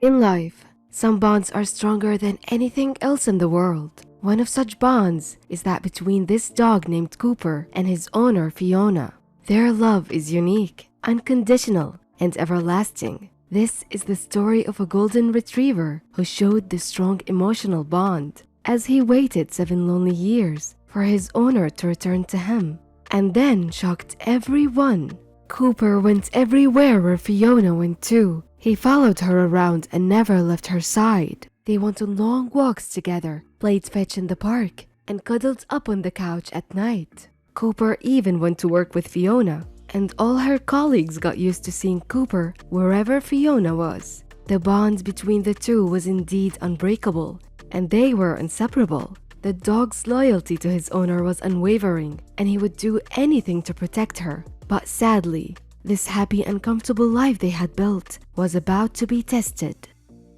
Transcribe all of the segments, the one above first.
In life, some bonds are stronger than anything else in the world. One of such bonds is that between this dog named Cooper and his owner Fiona. Their love is unique, unconditional, and everlasting. This is the story of a golden retriever who showed this strong emotional bond as he waited 7 lonely years for his owner to return to him, and then shocked everyone. Cooper went everywhere where Fiona went too. He followed her around and never left her side. They went on long walks together, played fetch in the park, and cuddled up on the couch at night. Cooper even went to work with Fiona, and all her colleagues got used to seeing Cooper wherever Fiona was. The bond between the two was indeed unbreakable, and they were inseparable. The dog's loyalty to his owner was unwavering, and he would do anything to protect her. But sadly, this happy and comfortable life they had built was about to be tested.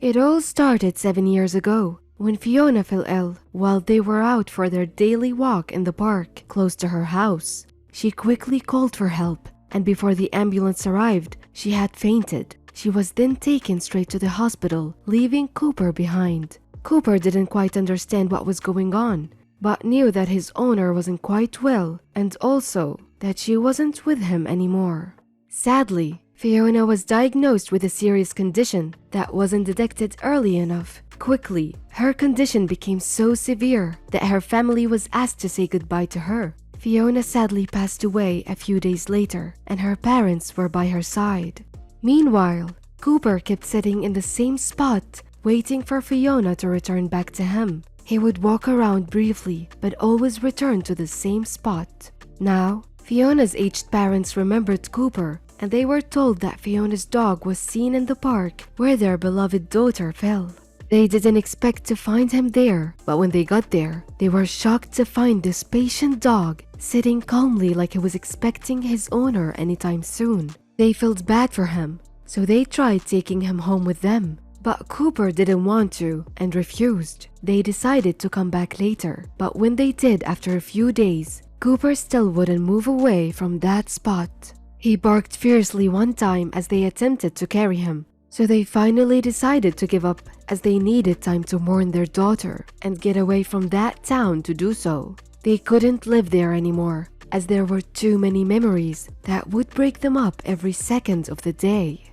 It all started 7 years ago, when Fiona fell ill while they were out for their daily walk in the park close to her house. She quickly called for help, and before the ambulance arrived, she had fainted. She was then taken straight to the hospital, leaving Cooper behind. Cooper didn't quite understand what was going on, but knew that his owner wasn't quite well, and also that she wasn't with him anymore. Sadly, Fiona was diagnosed with a serious condition that wasn't detected early enough. Quickly, her condition became so severe that her family was asked to say goodbye to her. Fiona sadly passed away a few days later, and her parents were by her side. Meanwhile, Cooper kept sitting in the same spot, waiting for Fiona to return back to him. He would walk around briefly, but always return to the same spot. Now, Fiona's aged parents remembered Cooper, and they were told that Fiona's dog was seen in the park where their beloved daughter fell. They didn't expect to find him there, but when they got there, they were shocked to find this patient dog sitting calmly like he was expecting his owner anytime soon. They felt bad for him, so they tried taking him home with them. But Cooper didn't want to and refused. They decided to come back later, but when they did after a few days, Cooper still wouldn't move away from that spot. He barked fiercely one time as they attempted to carry him, so they finally decided to give up as they needed time to mourn their daughter and get away from that town to do so. They couldn't live there anymore as there were too many memories that would break them up every second of the day.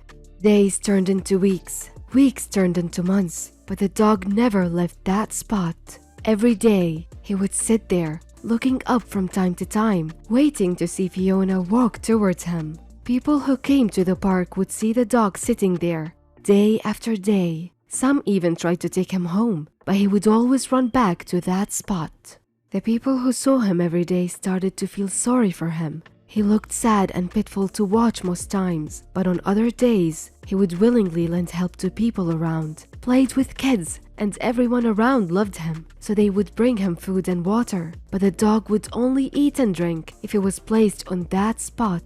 Days turned into weeks, weeks turned into months, but the dog never left that spot. Every day, he would sit there, looking up from time to time, waiting to see Fiona walk towards him. People who came to the park would see the dog sitting there, day after day. Some even tried to take him home, but he would always run back to that spot. The people who saw him every day started to feel sorry for him. He looked sad and pitiful to watch most times, but on other days, he would willingly lend help to people around, played with kids, and everyone around loved him, so they would bring him food and water. But the dog would only eat and drink if he was placed on that spot.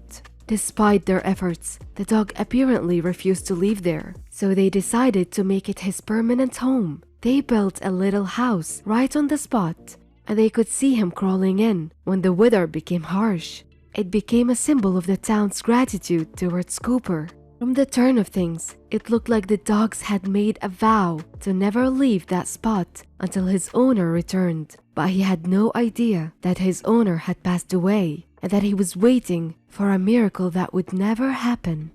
Despite their efforts, the dog apparently refused to leave there, so they decided to make it his permanent home. They built a little house right on the spot, and they could see him crawling in when the weather became harsh. It became a symbol of the town's gratitude towards Cooper. From the turn of things, it looked like the dogs had made a vow to never leave that spot until his owner returned. But he had no idea that his owner had passed away and that he was waiting for a miracle that would never happen.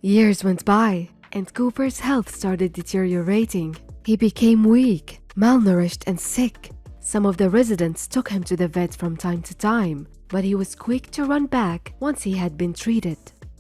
Years went by, and Cooper's health started deteriorating. He became weak, malnourished, and sick. Some of the residents took him to the vet from time to time, but he was quick to run back once he had been treated.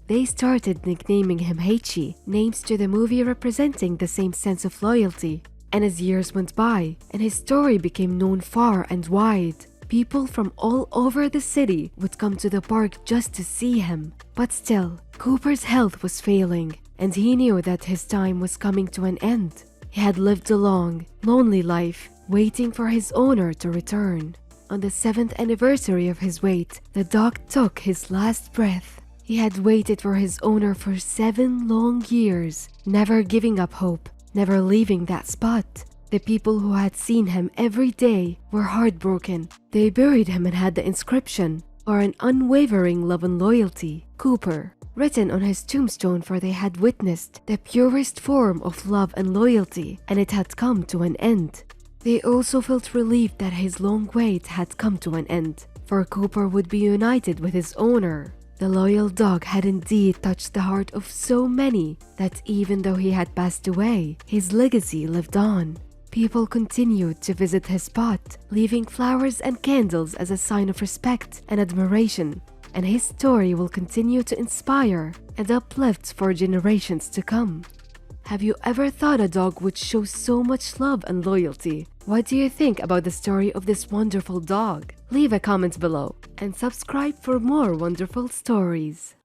They started nicknaming him Heichi, names to the movie representing the same sense of loyalty. And as years went by, and his story became known far and wide, people from all over the city would come to the park just to see him. But still, Cooper's health was failing, and he knew that his time was coming to an end. He had lived a long, lonely life, waiting for his owner to return. On the 7th anniversary of his wait, the dog took his last breath. He had waited for his owner for 7 long years, never giving up hope, never leaving that spot. The people who had seen him every day were heartbroken. They buried him and had the inscription, or an unwavering love and loyalty, Cooper, written on his tombstone, for they had witnessed the purest form of love and loyalty, and it had come to an end. They also felt relieved that his long wait had come to an end, for Cooper would be united with his owner. The loyal dog had indeed touched the heart of so many that even though he had passed away, his legacy lived on. People continued to visit his spot, leaving flowers and candles as a sign of respect and admiration, and his story will continue to inspire and uplift for generations to come. Have you ever thought a dog would show so much love and loyalty? What do you think about the story of this wonderful dog? Leave a comment below and subscribe for more wonderful stories.